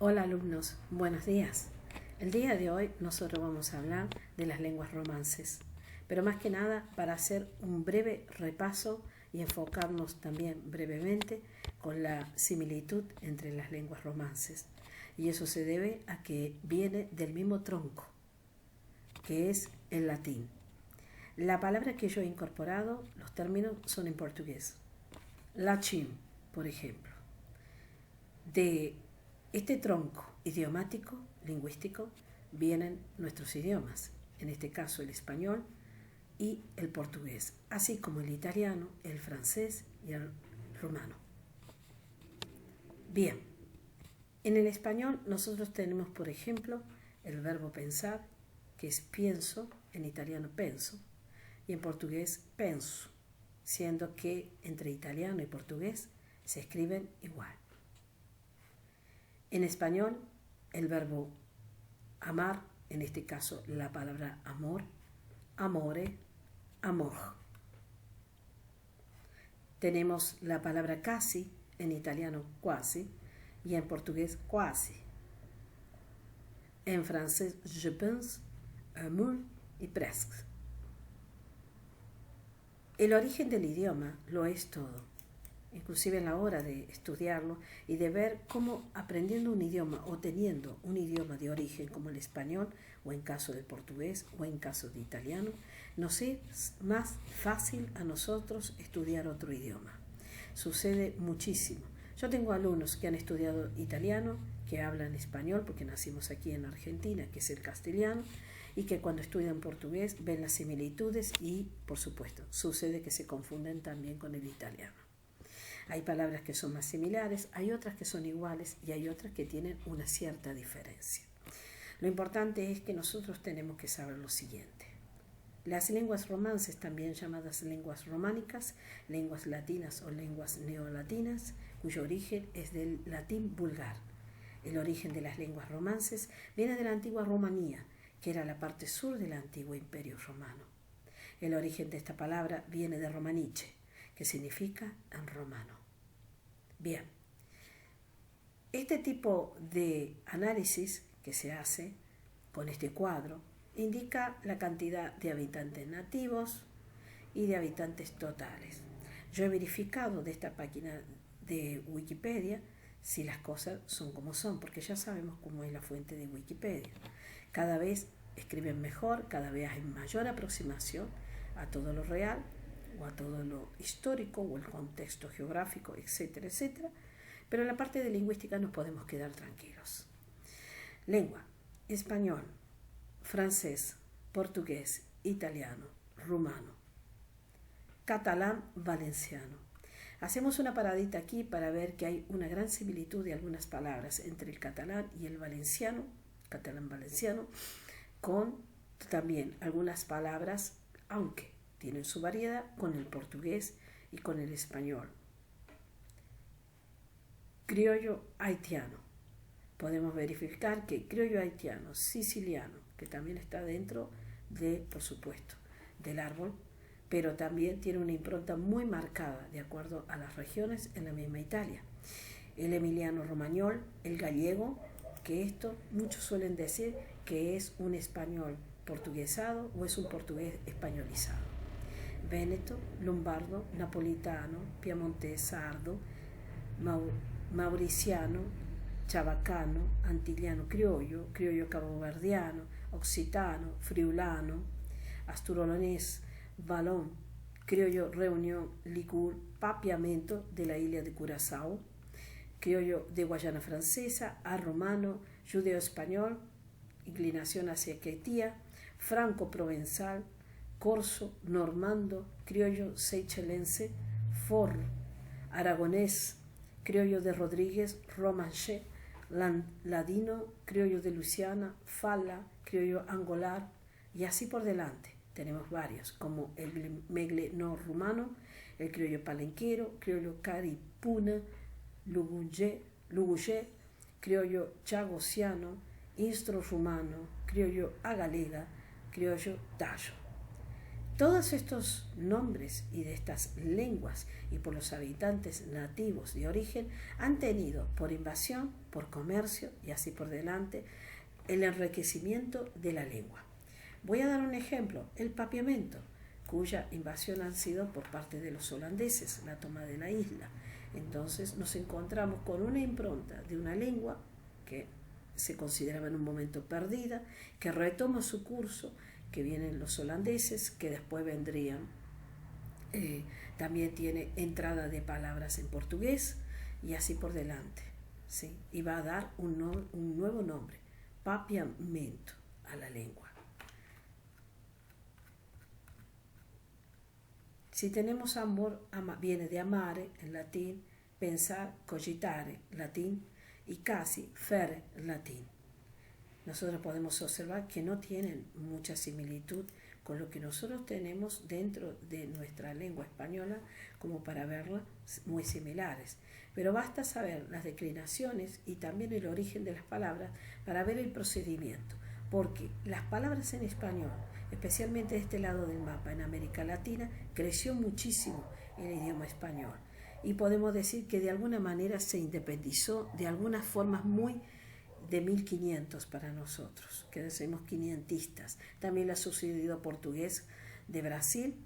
Hola alumnos, buenos días. El día de hoy nosotros vamos a hablar de las lenguas romances, pero más que nada para hacer un breve repaso y enfocarnos también brevemente con la similitud entre las lenguas romances. Y eso se debe a que viene del mismo tronco, que es el latín. La palabra que yo he incorporado, los términos son en portugués. Latim, por ejemplo. De este tronco idiomático, lingüístico, vienen nuestros idiomas, en este caso el español y el portugués, así como el italiano, el francés y el rumano. Bien, en el español nosotros tenemos, por ejemplo, el verbo pensar, que es pienso, en italiano penso, y en portugués penso, siendo que entre italiano y portugués se escriben igual. En español, el verbo amar, en este caso la palabra amor, amore, amor. Tenemos la palabra casi, en italiano quasi, y en portugués quasi. En francés, je pense, amour y presque. El origen del idioma lo es todo, inclusive en la hora de estudiarlo y de ver cómo aprendiendo un idioma o teniendo un idioma de origen como el español o en caso del portugués o en caso de italiano, nos es más fácil a nosotros estudiar otro idioma. Sucede muchísimo. Yo tengo alumnos que han estudiado italiano, que hablan español porque nacimos aquí en Argentina, que es el castellano, y que cuando estudian portugués ven las similitudes y, por supuesto, sucede que se confunden también con el italiano. Hay palabras que son más similares, hay otras que son iguales y hay otras que tienen una cierta diferencia. Lo importante es que nosotros tenemos que saber lo siguiente. Las lenguas romances, también llamadas lenguas románicas, lenguas latinas o lenguas neolatinas, cuyo origen es del latín vulgar. El origen de las lenguas romances viene de la antigua Rumanía, que era la parte sur del antiguo imperio romano. El origen de esta palabra viene de romaniche, que significa en romano. Bien, este tipo de análisis que se hace con este cuadro indica la cantidad de habitantes nativos y de habitantes totales. Yo he verificado de esta página de Wikipedia si las cosas son como son, porque ya sabemos cómo es la fuente de Wikipedia. Cada vez escriben mejor, cada vez hay mayor aproximación a todo lo real o a todo lo histórico o el contexto geográfico, etcétera, etcétera, pero en la parte de lingüística nos podemos quedar tranquilos. Lengua: español, francés, portugués, italiano, rumano, catalán, valenciano. Hacemos una paradita aquí para ver que hay una gran similitud de algunas palabras entre el catalán y el valenciano, catalán-valenciano, con también algunas palabras, aunque tienen su variedad, con el portugués y con el español. Criollo haitiano. Podemos verificar que criollo haitiano, siciliano, que también está dentro de, por supuesto, del árbol, pero también tiene una impronta muy marcada de acuerdo a las regiones en la misma Italia. El emiliano romagnol, el gallego, que esto muchos suelen decir que es un español portuguesado o es un portugués españolizado. Véneto, lombardo, napolitano, piemontés, sardo, mauriciano, chabacano, antillano, criollo, criollo caboverdiano, occitano, friulano, asturolonés, valón, criollo reunión, ligur, papiamento de la isla de Curazao, criollo de Guayana Francesa, arromano, judeo-español, inclinación hacia Quetía, franco-provenzal, corso, normando, criollo seychelense, forro, aragonés, criollo de Rodríguez, romanché, ladino, criollo de Luisiana, fala, criollo angolar, y así por delante. Tenemos varios, como el megle no rumano, el criollo palenquero, criollo caripuna, luguyé, criollo chagosiano, instro rumano, criollo agalega, criollo tallo. Todos estos nombres y de estas lenguas y por los habitantes nativos de origen han tenido por invasión, por comercio y así por delante el enriquecimiento de la lengua. Voy a dar un ejemplo, el papiamento, cuya invasión ha sido por parte de los holandeses, la toma de la isla. Entonces nos encontramos con una impronta de una lengua que se consideraba en un momento perdida, que retoma su curso, que vienen los holandeses, que después vendrían, también tiene entrada de palabras en portugués y así por delante, ¿sí? Y va a dar un nuevo nombre, papiamento, a la lengua. Si tenemos amor, viene de amare, en latín, pensar, cogitare, latín, y casi, fere, latín. Nosotros podemos observar que no tienen mucha similitud con lo que nosotros tenemos dentro de nuestra lengua española como para verlas muy similares. Pero basta saber las declinaciones y también el origen de las palabras para ver el procedimiento, porque las palabras en español, especialmente de este lado del mapa, en América Latina, creció muchísimo el idioma español. Y podemos decir que de alguna manera se independizó de algunas formas muy de 1500 para nosotros, que decimos quinientistas. También le ha sucedido portugués de Brasil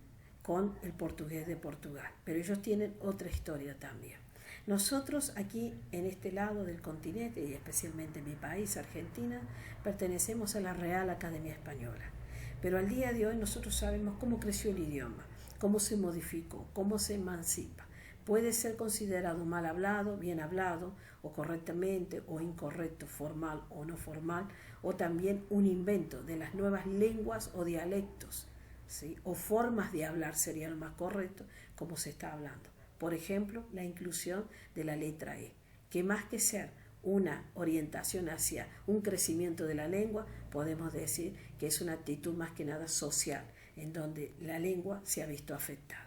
con el portugués de Portugal, pero ellos tienen otra historia también. Nosotros aquí en este lado del continente y especialmente en mi país, Argentina, pertenecemos a la Real Academia Española, pero al día de hoy nosotros sabemos cómo creció el idioma, cómo se modificó, cómo se emancipa. Puede ser considerado mal hablado, bien hablado, o correctamente o incorrecto, formal o no formal, o también un invento de las nuevas lenguas o dialectos, ¿sí? O formas de hablar sería lo más correcto, como se está hablando. Por ejemplo, la inclusión de la letra E, que más que ser una orientación hacia un crecimiento de la lengua, podemos decir que es una actitud más que nada social, en donde la lengua se ha visto afectada.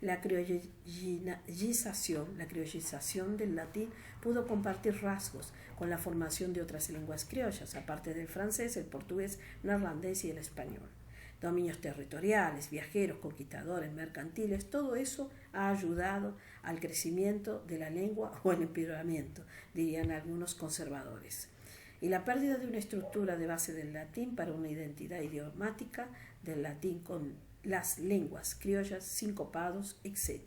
La criollización del latín pudo compartir rasgos con la formación de otras lenguas criollas, aparte del francés, el portugués, neerlandés y el español. Dominios territoriales, viajeros, conquistadores, mercantiles, todo eso ha ayudado al crecimiento de la lengua o al empeoramiento, dirían algunos conservadores. Y la pérdida de una estructura de base del latín para una identidad idiomática del latín con las lenguas criollas, sincopados, etc.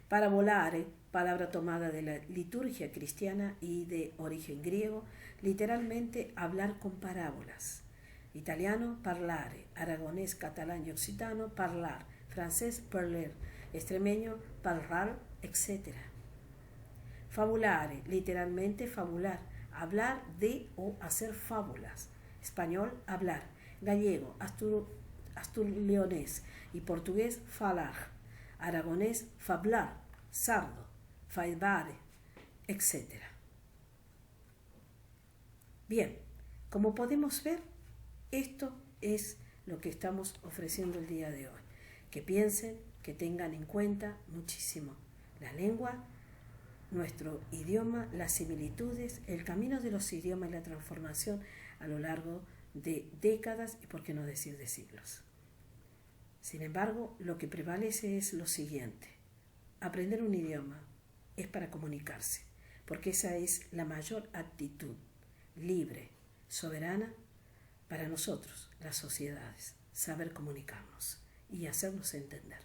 Parabolare, palabra tomada de la liturgia cristiana y de origen griego, literalmente hablar con parábolas. Italiano, parlare, aragonés, catalán y occitano, parlar, francés, parler, extremeño, parlar, etc. Fabulare, literalmente fabular, hablar de o hacer fábulas. Español, hablar. Gallego, asturleonés y portugués, falar. Aragonés, fablar, sardo, faibare, etc. Bien, como podemos ver, esto es lo que estamos ofreciendo el día de hoy. Que piensen, que tengan en cuenta muchísimo la lengua, nuestro idioma, las similitudes, el camino de los idiomas y la transformación a lo largo de décadas y por qué no decir de siglos. Sin embargo, lo que prevalece es lo siguiente: aprender un idioma es para comunicarse, porque esa es la mayor actitud libre, soberana para nosotros, las sociedades, saber comunicarnos y hacernos entender.